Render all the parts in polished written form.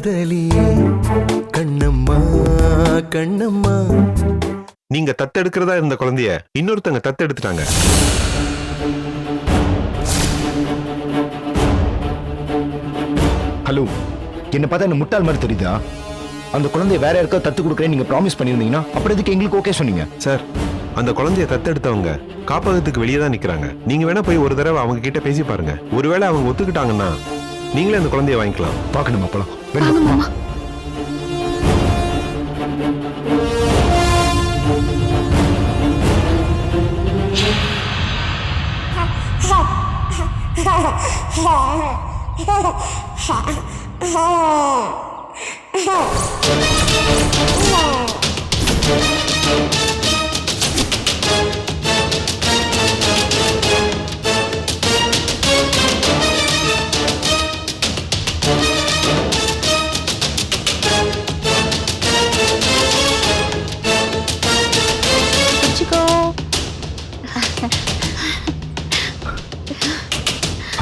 காதலியே கண்ணம்மா கண்ணம்மா. நீங்க தத்தெடுக்கிறதா இருந்த குழந்தைய இன்னொருத்தங்க தத்தெடுத்துட்டாங்க. ஹலோ, என்ன பார்த்தா என்ன முட்டாள் மாதிரி தெரியுதா? அந்த குழந்தைய வேற யாருக்கா தத்து கொடுக்குறேன்னு நீங்க ப்ராமிஸ் பண்ணியிருந்தீங்கன்னா அப்புறம் எதுக்கு எங்களுக்கு ஓகே சொன்னீங்க? சார், அந்த குழந்தைய தத்தெடுத்தவங்க காப்பகத்துக்கு வெளியே தான் நிக்கிறாங்க. நீங்க வேணா போய் ஒரு தடவை அவங்க கிட்ட பேசி பாருங்க. ஒருவேளை அவங்க ஒத்துக்கிட்டாங்கன்னா நீங்களே அந்த குழந்தைய வாங்கிக்கலாம். பார்க்கணுமா? போலாம்.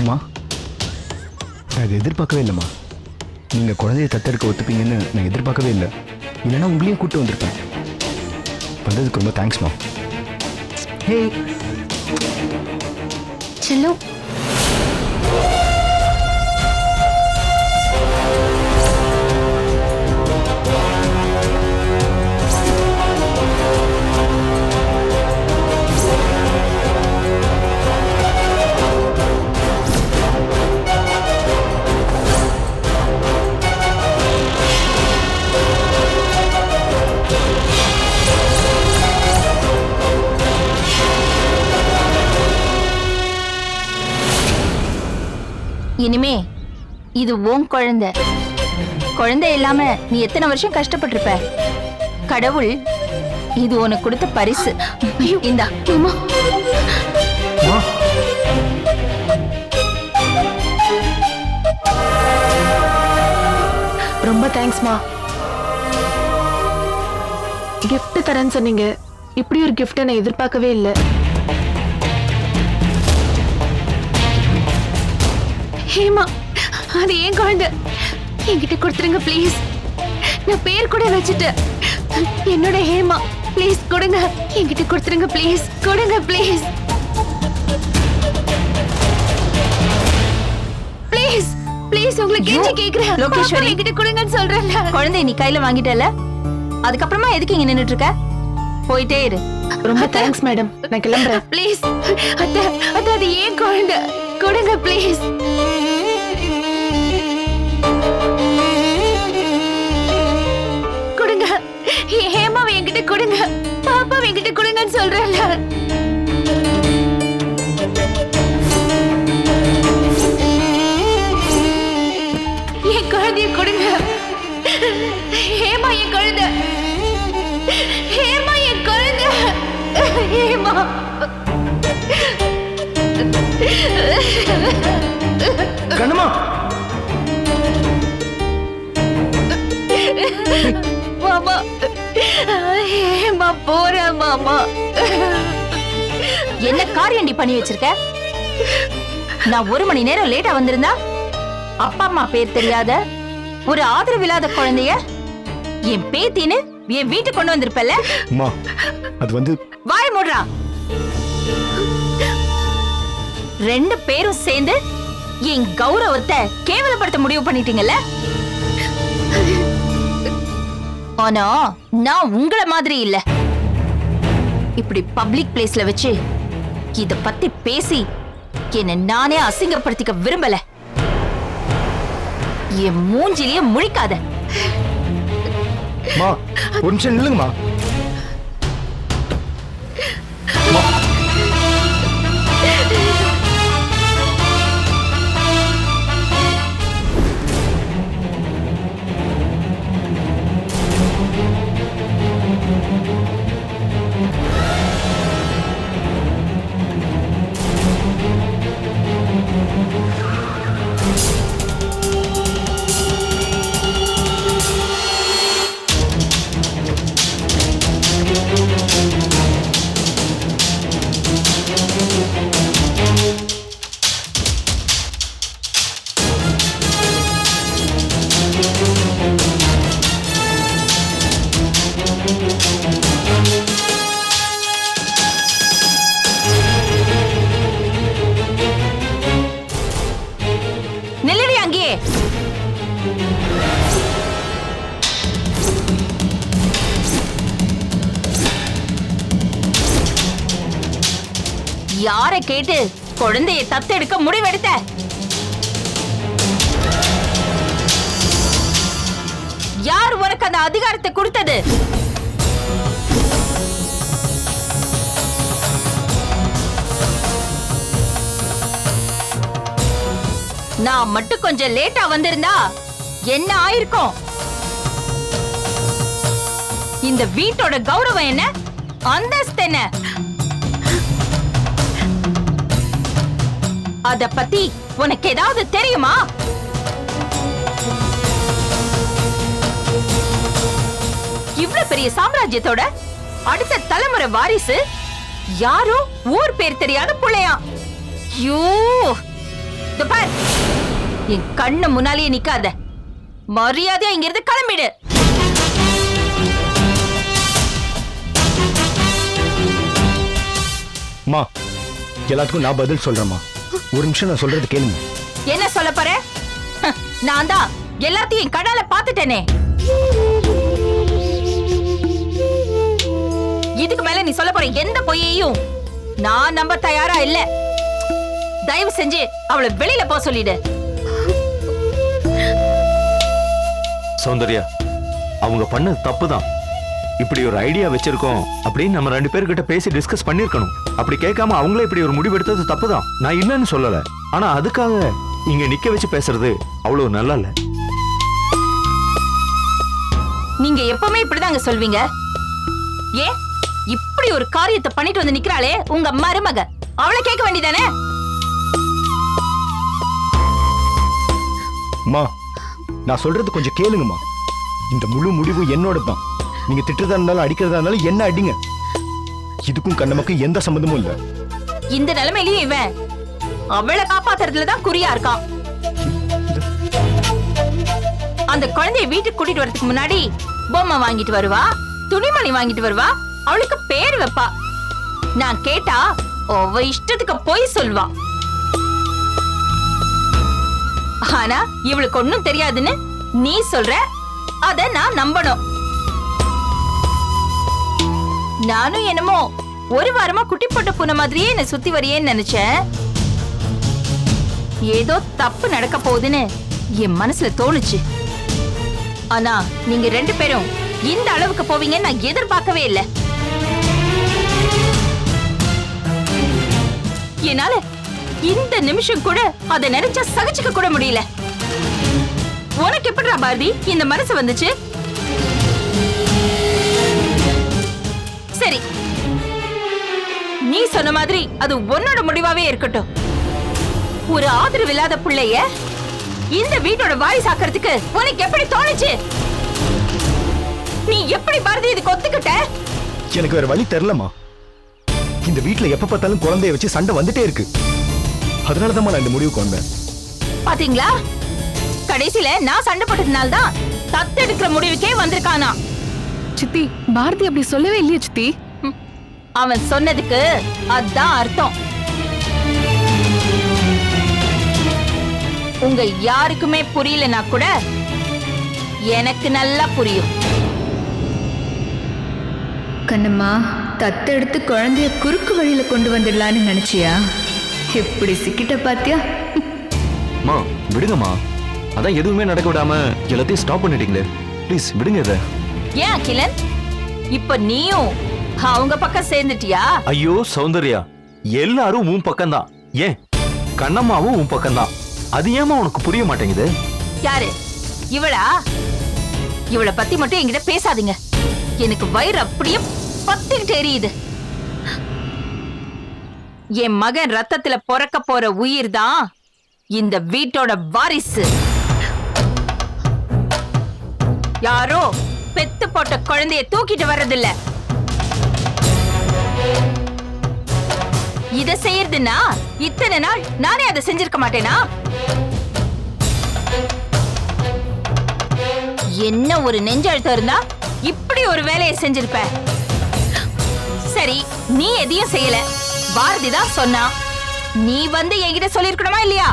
அம்மா, நான் இதை எதிர்பார்க்கவே இல்லைம்மா. நீங்க குழந்தைய தத்தெடுக்க ஒத்துப்பீங்கன்னு நான் எதிர்பார்க்கவே இல்லை. இல்லைன்னா உங்களையும் கூப்பிட்டு வந்திருப்பேன். வந்ததுக்கு ரொம்ப தேங்க்ஸ்மா. ஹே செல்லோ, இனிமே இது உன் குழந்தை. குழந்தை இல்லாம நீ எத்தனை வருஷம் கஷ்டப்பட்டிருப்ப. கடவுள் இது உனக்கு கொடுத்த பரிசு. இந்தா. ரொம்ப தேங்க்ஸ்மா. கிஃப்ட் தரேன்னு சொன்னீங்க. இப்படி ஒரு கிஃப்ட் நான் எதிர்பார்க்கவே இல்லை. ஹேமா, அது ஏன் குழந்தை. என்கிட்ட கொடுத்துருங்க ப்ளீஸ். நான் பேர் கூட வச்சுட்டேன். என்னோட ஹேமா, ப்ளீஸ் கொடுங்க. என்கிட்ட கொடுத்துருங்க ப்ளீஸ். கொடுங்க ப்ளீஸ். ப்ளீஸ் ப்ளீஸ், உங்களுக்கு கெஞ்சி கேக்குறேன். லோகேஸ்வரி, என்கிட்ட கொடுங்கன்னு சொல்றேன்ல. குழந்தை நீ கையில வாங்கிட்டல, அதுக்கப்புறமா எதுக்கு இங்க நின்னுட்டு இருக்க? போயிட்டே இரு. ரொம்ப தேங்க்ஸ் மேடம். நான் கிளம்புறேன். ப்ளீஸ் அத்தை, அது ஏன் குழந்தை. கொடுங்க ப்ளீஸ். கொடுங்க. ஹேமாவை என்கிட்ட கொடுங்க. பாப்பாவை என்கிட்ட கொடுங்கன்னு சொல்றேன்ல. என் குழந்தைய கொடுங்க. ஹேமா என் குழந்தை. ஹேமா என் குழந்தை. ஹேமா. கண்ணம்மா, மாமா, ஹேமா போற மாமா. என்ன காரியண்டி பண்ணி வச்சிருக்க? நான் 1 மணி நேரம் லேட்டா வந்திருந்தா அப்பா அம்மா பேர் தெரியாத ஒரு ஆதரவு இல்லாத குழந்தைய என் பேத்தின்னு என் வீட்டுக்கு கொண்டு வந்திருப்பல. அம்மா, அது வந்து வாய் மூடுறா. 2 பேரும் சேர்ந்து என் கௌரவத்தை கேவலப்படுத்த முடிவு பண்ணிட்டீங்கல்ல. ஆனா நான் உங்களை மாதிரி இல்ல. இப்படி பப்ளிக் பிளேஸ்ல வச்சு இத பத்தி பேசி என்ன நானே அசிங்கப்படுத்திக்க விரும்பல. என் மூஞ்சிலேயே முழிக்காத. மா, ஒரு நிமிஷம் நில்லுங்கம்மா. யாரை கேட்டு குழந்தையை தத்தெடுக்க முடிவெடுத்த? யார் உனக்கு அந்த அதிகாரத்தை கொடுத்தது? நான் மட்டும் கொஞ்சம் லேட்டா வந்திருந்தா என்ன ஆயிருக்கும்? இந்த வீட்டோட கௌரவம் என்ன, அந்தஸ்து என்ன, அத பத்தி உனக்கு ஏதாவது தெரியுமா? இவ்வளவு பெரிய சாம்ராஜ்யத்தோட அடுத்த தலைமுறை வாரிசு யாரோ ஊர் பேர் தெரியாத புள்ளையா? யூ, இதோ பார், என் கண்ணு முன்னாலேயே நிக்காத, மரியாதையா இங்க இருந்து கிளம்பிடு. அம்மா, எல்லாத்துக்கும் நான் பதில் சொல்றேம்மா. ஒரு நிமிஷம் நான் சொல்றது கேளுங்க. என்ன சொல்ல போற? நான் தான் எல்லாத்தையும் என் கண்ணால பாத்துட்டேனே. இதுக்கு மேல நீ சொல்ல போற எந்த பொய்யையும் நான் நம்ப தயாரா இல்ல. தயவு செஞ்சு அவளை வெளியில போக சொல்லிடு. சௌந்தர்யா, அவங்க பண்ணது தப்புதான். இப்படி ஒரு ஐடியா வச்சிருக்கோம் அப்படின்னு நம்ம 2 பேர்கிட்ட பேசி டிஸ்கஸ் பண்ணிருக்கணும். அப்படி கேட்காம அவங்களே இப்படி ஒரு முடிவு எடுத்தது தப்புதான். நான் இல்லைன்னு சொல்லல, ஆனா அதுக்காக இங்க நிக்க வச்சு பேசுறது அவ்வளவு நல்லா இல்ல. நீங்க எப்பவுமே இப்படிதாங்க சொல்வீங்க. ஏன் இப்படி ஒரு காரியத்தை பண்ணிட்டு வந்து நிக்கிறாளே உங்க மருமக, அவளை கேட்க வேண்டியதானே? அம்மா, நான் சொல்றது கொஞ்சம் கேளுங்கம்மா. இந்த முழு முடிவு என்னோட தான். நீங்க திட்டுறதா இருந்தாலும் அடிக்கிறதா இருந்தாலும் என்ன அடிங்க. இதுக்கும் கண்ணம்மாக்கும் எந்த சம்பந்தமும் இல்ல. இந்த நிலைமையிலயும் இவன் அவளை காப்பாத்துறதுலதான் குறியா இருக்கான். அந்த குழந்தைய வீட்டுக்கு கூட்டிட்டு வரதுக்கு முன்னாடி பொம்மை வாங்கிட்டு வருவா, துணிமணி வாங்கிட்டு வருவா, அவளுக்கு பேர் வைப்பா. நான் கேட்டா அவ இஷ்டத்துக்கு போய் சொல்வா. ஆனா இவளுக்கு ஒண்ணும் தெரியாதுன்னு நீ சொல்ற, அத நான் நம்பணும். நானும் என்னமோ ஒரு வாரமா குட்டி போட்ட பூனை மாதிரியே என்ன சுத்தி வரையேன்னு நினைச்சேன். ஏதோ தப்பு நடக்க போகுதுன்னு என் மனசுல தோணுச்சு. ஆனா நீங்க 2 பேரும் இந்த அளவுக்கு போவீங்கன்னு நான் எதிர்பார்க்கவே இல்லை. என்னால இந்த நிமிஷம் கூட அதை நினைச்சா சகிச்சுக்க கூட முடியல. உனக்கு எப்படிடா பாரதி இந்த மனசு வந்துச்சு? சரி, நீ சொன்ன மாதிரி அது உன்னோட முடிவாவே இருக்கட்டும். ஒரு ஆதரவு இல்லாத பிள்ளைய இந்த வீட்டோட வாரிசாக்கிறதுக்கு உனக்கு எப்படி தோணுச்சு? நீ எப்படி பாரதி இதுக்கு ஒத்துக்கிட்ட? எனக்கு வேற வழி தெரியலம்மா. இந்த வீட்டுல எப்ப பார்த்தாலும் குழந்தைய வச்சு சண்டை வந்துட்டே இருக்கு. அதனாலதான் நான் இந்த முடிவுக்கு வந்தேன். பாத்தீங்களா, கடைசியில நான் சண்டை போட்டதுனால்தான் தத்தெடுக்கிற முடிவுக்கே வந்திருக்கானா. சித்தி, பாரதி அப்படி சொல்லவே இல்லையே சித்தி. அவன் சொன்னதுக்கு அதான் அர்த்தம். உங்க யாருக்குமே புரியலனா கூட எனக்கு நல்லா புரியும். கண்ணம்மா, தத்தெடுத்து குழந்தைய குறுக்கு வழியில கொண்டு வந்துடலான்னு நினைச்சியா? எப்படி சிக்கிட்ட பாத்தியா? மா விடுங்கம்மா, அதான் எதுவுமே நடக்க விடாம எல்லாத்தையும் ஸ்டாப் பண்ணிட்டீங்களே. ப்ளீஸ் விடுங்க இத. ஏன் அகிலன், இப்ப நீயும் அவங்க பக்கம் சேர்ந்துட்டியா? ஐயோ சௌந்தர்யா, எல்லாரும் உன் பக்கம்தான். ஏன் கண்ணம்மாவும் உன் பக்கம்தான். அது ஏமா உனக்கு புரிய மாட்டேங்குது? யாரு இவளா? இவளை பத்தி மட்டும் என்கிட்ட பேசாதீங்க. எனக்கு வயிறு அப்படியே பத்திக்கிட்டு எரியுது. என் மகன் ரத்தத்துல பொறக்க போற உயிர் தான் இந்த வீட்டோட வாரிசு. யாரோ பெத்து போட்ட குழந்தைய தூக்கிட்டு வர்றதில்ல. இத செய்யறதுன்னா இத்தனை நாள் நானே அதை செஞ்சிருக்க மாட்டேனா? என்ன ஒரு நெஞ்சழுத்தம் இருந்தா இப்படி ஒரு வேலையை செஞ்சிருப்ப. சரி, நீ எதையும் செய்யல, பாரதி தான் சொன்னா. நீ வந்து என்கிட்ட சொல்லிருக்கணுமா இல்லையா?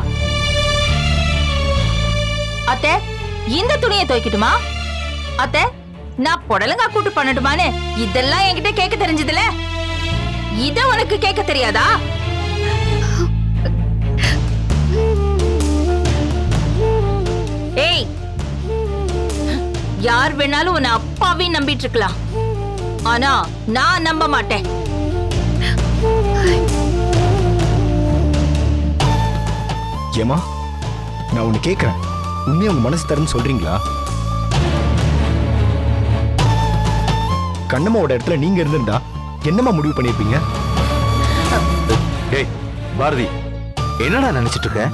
அத்தை, இந்த துணியை துவைக்கட்டுமா? அத்தை, நான் புடலங்கா கூட்டு பண்ணட்டுமான்னு இதெல்லாம் என்கிட்ட கேட்க தெரிஞ்சதுல. இத உனக்கு கேட்க தெரியாதா? யார் வேணாலும் உன்னை அப்பாவே நம்பிட்டு இருக்கலாம், ஆனா நான் நம்ப மாட்டேன். ஏமா நான் ஒண்ணு கேட்கறேன், உண்மையா உங்க மனசு தருன்னு சொல்றீங்களா? கண்ணம்மாவோட இடத்துல நீங்க இருந்திருந்தா என்னமா முடிவு பண்ணிருப்பீங்க? டேய் பாரதி, என்னடா நினைச்சிட்டு இருக்க?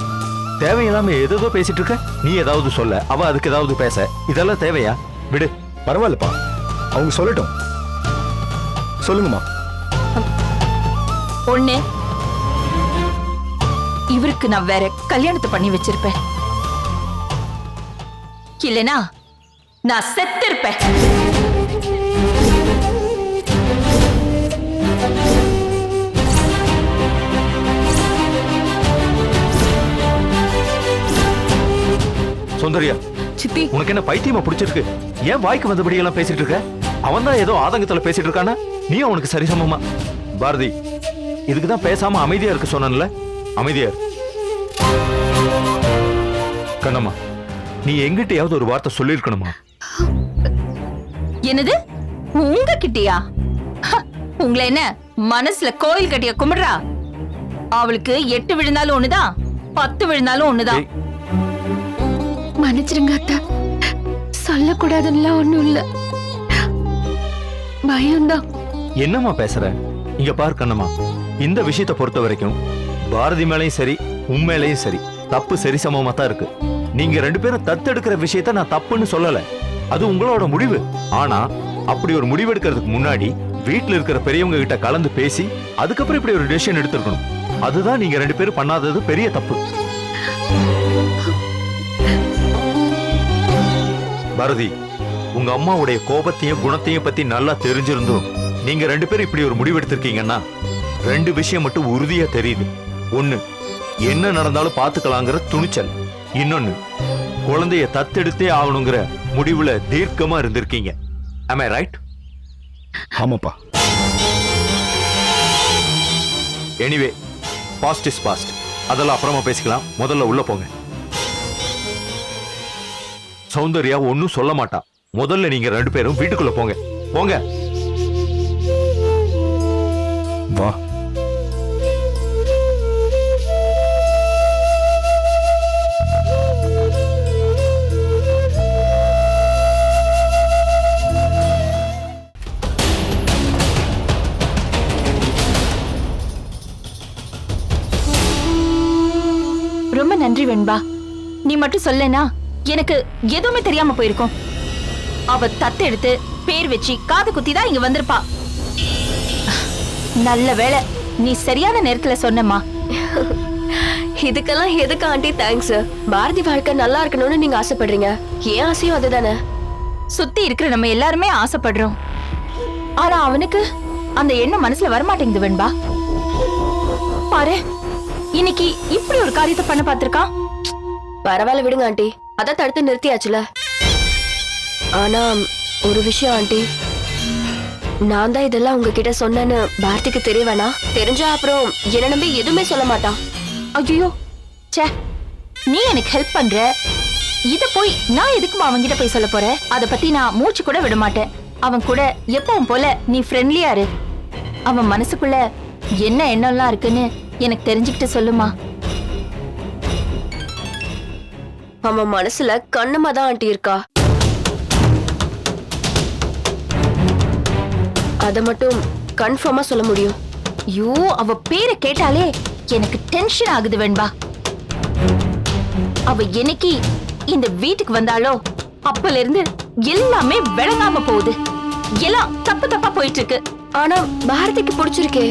தேவையில்லாம ஏதோ பேசிட்டு இருக்க. நீ ஏதாவது சொல்ல, அவ அதுக்கு ஏதாவது பேச, இதெல்லாம் தேவையா? விடு. பரவாயில்லப்பா, அவங்க சொல்லட்டும். சொல்லுங்கம்மா. ஒண்ணு, இவருக்கு நான் வேற கல்யாணத்தை பண்ணி வச்சிருப்பேன், இல்லனா நான் செத்திருப்பேன். சுந்தரியா, சித்தி, உனக்கு என்ன பைத்தியமா பிடிச்சிருக்கு? ஏன் வாய்க்கு வந்தபடி எல்லாம் பேசிட்டு இருக்க? அவன் தான் ஏதோ ஆதங்கத்துல பேசிட்டு இருக்கானா, நீ அவனுக்கு சரிசமமா? பாரதி, இதுக்குதான் பேசாம அமைதியா இருக்க சொன்னல, அமைதியா இரு. கண்ணம்மா, நீ எங்கிட்டயாவது ஒரு வார்த்தை சொல்லிருக்கணுமா? என்னது, உங்க கிட்டியா? உங்களை என்ன மனசுல கோயில் கட்டிய கும்பிடுறா? அவளுக்கு 8 விழுந்தாலும் ஒண்ணுதான், 10 விழுந்தாலும் ஒண்ணுதான். மன்னிச்சிருங்க அத்தை, சொல்லக்கூடாதுன்னா ஒண்ணும் இல்ல, பயம்தான். என்னம்மா பேசுற? இங்க பாரு கண்ணம்மா, இந்த விஷயத்தை பொறுத்த வரைக்கும் பாரதி மேலையும் சரி, உன் மேலையும் சரி, தப்பு சரிசமமா தான் இருக்கு. நீங்க 2 பேரும் தத்தெடுக்கிற விஷயத்த நான் தப்புன்னு சொல்லல, அது உங்களோட முடிவு. ஆனா அப்படி ஒரு முடிவு எடுக்கிறதுக்கு முன்னாடி வீட்டுல இருக்கிற பெரியவங்க கிட்ட கலந்து பேசி அதுக்கப்புறம் இப்படி ஒரு டிசிஷன் எடுத்துக்கணும். அதுதான் நீங்க 2 பேரும் பண்ணாதது பெரிய தப்பு. பாரதி, உங்க அம்மாவுடைய கோபத்தையும் குணத்தையும் பத்தி நல்லா தெரிஞ்சிருந்தும் நீங்க 2 பேரும் இப்படி ஒரு முடிவு எடுத்திருக்கீங்கன்னா 2 விஷயம் மட்டும் உறுதியா தெரியுது. ஒண்ணு, என்ன நடந்தாலும் பாத்துக்கலாங்கிற துணிச்சல். இன்னொன்னு, குழந்தைய தத்தெடுத்தே ஆகணுங்கிற முடிவுல தீர்க்கமா இருந்திருக்கீங்க. Am I right? ஆமாப்பா. Anyway, past is past. அதெல்லாம் அப்புறமா பேசிக்கலாம். முதல்ல உள்ள போங்க. சௌந்தர்யா ஒன்னும் சொல்ல மாட்டா. முதல்ல நீங்க 2 பேரும் வீட்டுக்குள்ள போங்க. போங்க. வா. ரொம்ப நன்றி வெண்பா, நீ மட்டும் சொல்லனா எனக்கு எதுவுமே தெரியாம போயிருக்கும். அவ தத்தெடுத்து பேர் வச்சு காது குத்தி தான் இங்க வந்திருப்பா. நல்ல வேளை நீ சரியான நேரத்துல சொன்னம்மா. இதுக்கெல்லாம் எதுக்கு ஆண்டி தேங்க்ஸ்? பாரதி வாழ்க்கை நல்லா இருக்கணும்னு நீங்க ஆசைப்படுறீங்க, ஏன் ஆசையும் அதுதானே. சுத்தி இருக்கிற நம்ம எல்லாருமே ஆசைப்படுறோம், ஆனா அவனுக்கு அந்த எண்ணம் மனசுல வரமாட்டேங்குது வெண்பா. பாரு, இன்னைக்கு இப்படி ஒரு காரியத்தை பண்ண பார்த்திருக்கான். பரவாயில்ல விடுங்க ஆண்டி, அதான் தடுத்து நிறுத்தியாச்சுல. ஆனா ஒரு விஷயம் ஆண்டி, நான் தான் இதெல்லாம் உங்ககிட்ட சொன்னேன்னு பாரதிக்கு தெரிய வேணா. தெரிஞ்சா அப்புறம் என்ன நம்பி எதுவுமே சொல்ல மாட்டான். ஐயோ, சே, நீ எனக்கு ஹெல்ப் பண்ற, இத போய் நான் எதுக்குமா அவன்கிட்ட போய் சொல்ல போற? அத பத்தி நான் மூச்சு கூட விட மாட்டேன். அவன் கூட எப்பவும் போல நீ ஃப்ரெண்ட்லியா இரு. அவன் மனசுக்குள்ள என்ன எண்ணம்லாம் இருக்குன்னு எனக்கு தெரிஞ்சுக்கிட்டு சொல்லுமா. அவன் மனசுல கண்ணம்மா தான் ஆண்டி இருக்கா, அத மட்டும் கன்ஃபார்மா சொல்ல முடியும். ஐயோ, அவ பேரை கேட்டாலே எனக்கு டென்ஷன் ஆகுது வெண்பா. அவ என்னைக்கு இந்த வீட்டுக்கு வந்தாலோ அப்பல இருந்து எல்லாமே விளங்காம போகுது, எல்லாம் தப்பு தப்பா போயிட்டு இருக்கு. ஆனா பாரதிக்கு பிடிச்சிருக்கே,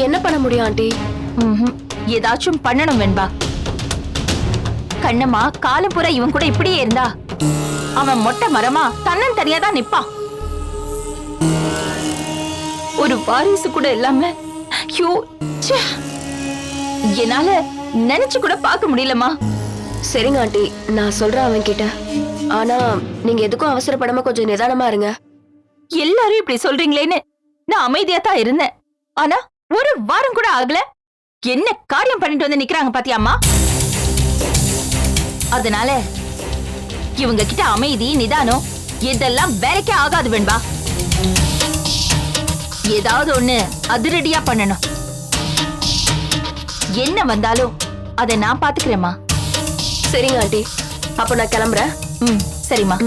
என்ன பண்ண முடியும் ஆண்டி? ஏதாச்சும் பண்ணணும் வெண்பா. கண்ணம்மா காலம் பூரா இவன் கூட இப்படியே இருந்தா அவன் மொட்டை மரமா தன்னன் தனியா தான் நிப்பான். ஒரு வாரிசு கூட இல்லாம என்னால நினைச்சு கூட பார்க்க முடியலமா. சரிங்க ஆண்டி, நான் சொல்றேன் அவன் கிட்ட. ஆனா நீங்க எதுக்கும் அவசரப்படாம கொஞ்சம் நிதானமா இருங்க. எல்லாரும் இப்படி சொல்றீங்களேன்னு நான் அமைதியா தான் இருந்தேன். ஆனா ஒரு வாரம் கூட ஆகல, என்ன காரியம் பண்ணிட்டு வந்து நிக்கிறாங்க பாத்தியாமா. அதனால இவங்க கிட்ட அமைதி நிதானம் இதெல்லாம் வேலைக்கே ஆகாது வெண்பா. ஏதாவது ஒண்ணு அதிரடியா பண்ணணும். என்ன வந்தாலும் அதை நான் பாத்துக்கிறேம்மா. சரிங்க ஆண்டி, அப்ப நான் கிளம்புறேன். சரிம்மா.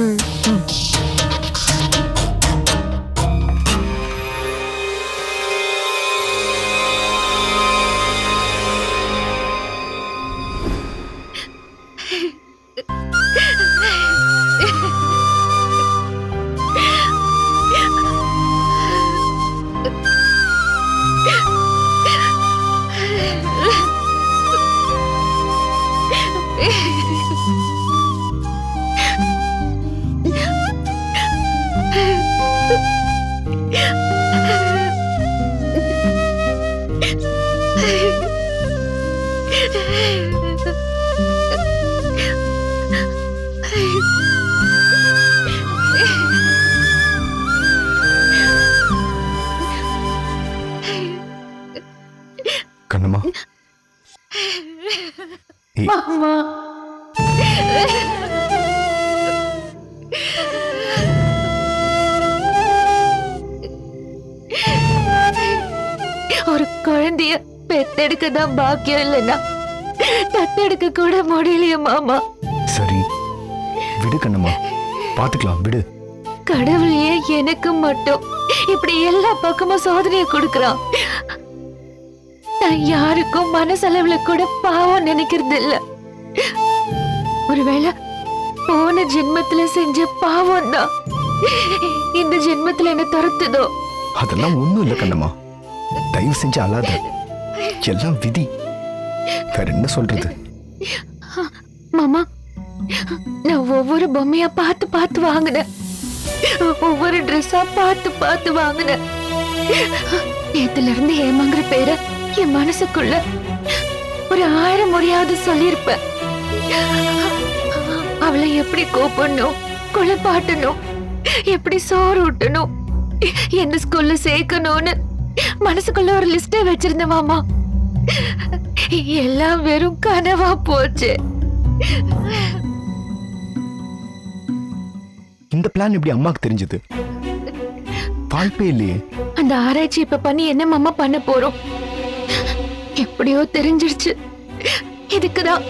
கண்ணம்மா. ஏய், மாமா ஒரு குழந்தைய பெத்தெடுக்க தான் பாக்கியம் இல்லைன்னா தத்தெடுக்க கூட முடியலையே மாமா. சரி விடு கண்ணம்மா, பாத்துக்கலாம் விடு. கடவுள் ஏன் எனக்கு மட்டும் இப்படி எல்லா பக்கமும் சோதனையை கொடுக்கறான்? நான் யாருக்கும் மனசளவுல கூட பாவம் நினைக்கிறது இல்ல. ஒருவேளை போன ஜென்மத்துல செஞ்ச பாவம் தான் இந்த ஜென்மத்துல என்ன துரத்துதோ? அதெல்லாம் ஒண்ணும் இல்ல கண்ணம்மா, தயவு செஞ்சு அழாத. எல்லாம் விதி, வேற என்ன சொல்றது? மாமா, நான் ஒவ்வொரு பொம்மையா பார்த்து பார்த்து வாங்கினேன், ஒவ்வொரு ட்ரெஸ்ஸா பார்த்து பார்த்து வாங்கினேன். நேத்துல இருந்து ஏமாங்கிற பேரை என் மனசுக்குள்ள ஒரு 1000 முறையாவது சொல்லியிருப்பேன். அவளை எப்படி கூப்பிடணும், குளிப்பாட்டணும், எப்படி சோறு ஊட்டணும், எந்த ஸ்கூல்ல சேர்க்கணும்னு மனசுக்குள்ள ஒரு லிஸ்டே வச்சிருந்தேன் மாமா. எல்லாம் வெறும் கனவா போச்சு. இந்த பிளான் எப்படி அம்மாக்கு தெரிஞ்சது? வாய்ப்பே இல்லையே. அந்த ஆராய்ச்சி இப்ப பண்ணி என்ன மாமா பண்ண போறோம்? எப்படியோ தெரிஞ்சிருச்சு. இதுக்குதான்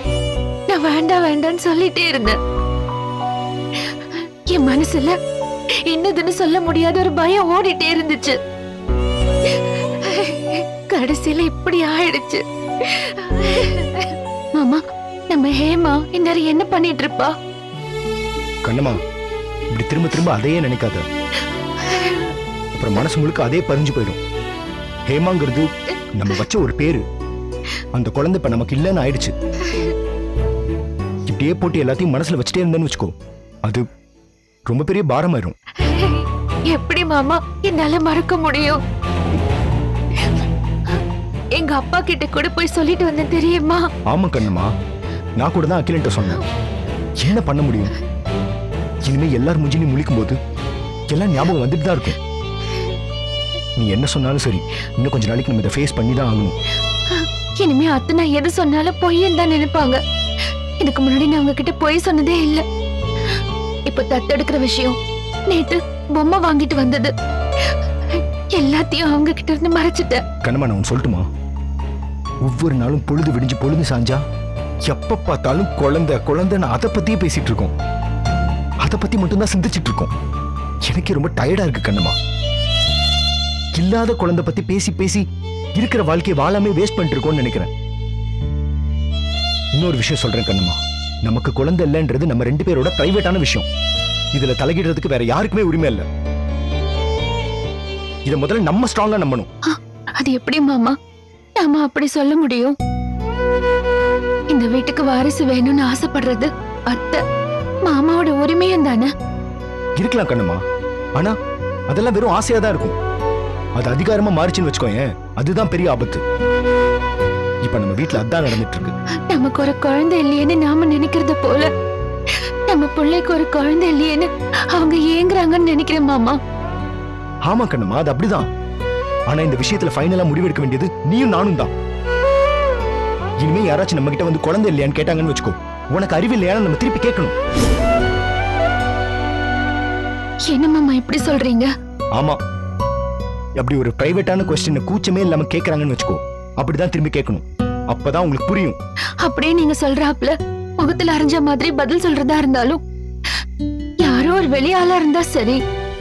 நான் வேண்டாம் வேண்டான்னு சொல்லிட்டே இருந்தேன். என் மனசுல என்னதுன்னு சொல்ல முடியாத ஒரு பயம் ஓடிட்டே இருந்துச்சு. கடைசியில இப்படி ஆயிடுச்சு. மாமா, நம்ம ஹேமா இந்நேரம் என்ன பண்ணிட்டு இருப்பா? கண்ணம்மா, இப்படி திரும்ப திரும்ப அதையே நினைக்காத. அப்புறம் மனசு முழுக்க அதே பறிஞ்சு போயிடும். ஹேமாங்கிறது நம்ம வச்ச ஒரு பேரு. அந்த குழந்தை இப்ப நமக்கு இல்லைன்னு ஆயிடுச்சு. இப்படியே போட்டு எல்லாத்தையும் மனசுல வச்சுட்டே இருந்தேன்னு வச்சுக்கோ, அது ரொம்ப பெரிய பாரமாயிரும். எப்படி மாமா என்னால மறக்க முடியும்? எங்க அப்பா கிட்ட கூட போய் சொல்லிட்டு வந்தேன் தெரியுமா? ஆமா கண்ணம்மா, நான் கூட தான் அகிலன்ட்ட சொன்னேன். என்ன பண்ண முடியும்? இனிமே எல்லாரும் முஞ்சினி முழிக்கும் போது எல்லாம் ஞாபகம் வந்துட்டு தான் இருக்கும். நீ என்ன சொன்னாலும் சரி, இன்னும் கொஞ்ச நாளைக்கு நம்ம இதை ஃபேஸ் பண்ணி தான் ஆகணும். இனிமே அத்தை நான் எது சொன்னாலும் பொய்யன்னு தான் நினைப்பாங்க. இதுக்கு முன்னாடி நான் அவங்க கிட்ட பொய் சொன்னதே இல்ல. இப்ப தத்தெடுக்கிற விஷயம், நேத்து பொம்மை வாங்கிட்டு வந்தது, எல்லாத்தையும் அவங்க கிட்ட இருந்து மறைச்சிட்டேன். கண்ணம்மா, நான் ஒன்று சொல்லட்டுமா? ஒவ்வொரு நாளும் பொழுது விடிஞ்சு பொழுது சாஞ்சா எப்ப பார்த்தாலும் குழந்தை குழந்தைன்னு அதை பத்தியே பேசிட்டு இருக்கோம். அதை பத்தி மட்டும்தான் சிந்திச்சிட்டு இருக்கோம். எனக்கு ரொம்ப டயர்டா இருக்கு கண்ணம்மா. இல்லாத குழந்தை பத்தி பேசி பேசி இருக்கிற வாழ்க்கையை வாழாமே வேஸ்ட் பண்ணிட்டு இருக்கோம்னு நினைக்கிறேன். இன்னொரு விஷயம் சொல்றேன் கண்ணம்மா, நமக்கு குழந்தை இல்லைன்றது நம்ம 2 பேரோட பிரைவேட்டான விஷயம். இதுல தலையிடுறதுக்கு வேற யாருக்குமே உரிமை இல்லை. இதை முதல்ல நம்ம ஸ்ட்ராங்கா நம்பணும். அது எப்படி மாமா நாம அப்படி சொல்ல முடியும்? இந்த வீட்டுக்கு வாரிசு வேணும்னு ஆசைப்படுறது அத்தை மாமாவோட உரிமையும் தானே. இருக்கலாம் கண்ணம்மா, ஆனா அதெல்லாம் வெறும் ஆசையா தான் இருக்கும். அது அதிகாரமா மாறிச்சுன்னு வச்சுக்கோங்க, அதுதான் பெரிய ஆபத்து. இப்ப நம்ம வீட்டுல அதான் நடந்துட்டு இருக்கு. நமக்கு ஒரு குழந்தை இல்லையேன்னு நாம நினைக்கிறத போல நம்ம பிள்ளைக்கு ஒரு குழந்தை இல்லையேன்னு அவங்க ஏங்குறாங்கன்னு நினைக்கிறேன் மாமா. ஆமா கண்ணம்மா, அது அப்படிதான். ஆனா இந்த விஷயத்துல ஃபைனலா முடிவெடுக்க வேண்டியது நீயும் நானும் தான். இனிமே யாராச்சும் நம்ம கிட்ட வந்து குழந்தை இல்லையான்னு கேட்டாங்கன்னு வச்சுக்கோ, உனக்கு அறிவு இல்லையான்னு நம்ம திருப்பி கேட்கணும். என்ன மாமா இப்படி சொல்றீங்க? ஆமா, அப்படி ஒரு பிரைவேட்டான கொஸ்டினை கூச்சமே இல்லாம கேக்குறாங்கன்னு வச்சுக்கோ, அப்படிதான் திரும்பி கேட்கணும். அப்பதான் உங்களுக்கு புரியும். அப்படியே நீங்க சொல்றாப்ல முகத்துல அரைஞ்ச மாதிரி பதில் சொல்றதா இருந்தாலும் யாரோ ஒரு வெளியாளா இருந்தா சரி,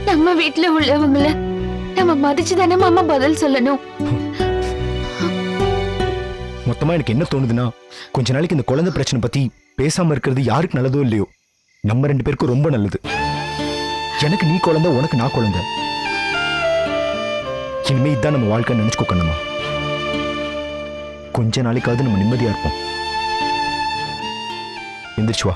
நம்ம வீட்டுல உள்ளவங்கள நம்ம மதிச்சு தானே மாமா பதில் சொல்லணும். மொத்தமா எனக்கு என்ன தோணுதுன்னா, கொஞ்ச நாளைக்கு இந்த குழந்தை பிரச்சனை பத்தி பேசாம இருக்கிறது யாருக்கு நல்லதோ இல்லையோ, நம்ம 2 பேருக்கும் ரொம்ப நல்லது. எனக்கு நீ குழந்தை, உனக்கு நான் குழந்தை. இனிமே இதான் நம்ம வாழ்க்கை நினைச்சுக்கோ கண்ணம்மா. கொஞ்ச நாளைக்காவது நம்ம நிம்மதியா இருப்போம். எந்திரிச்சு வா.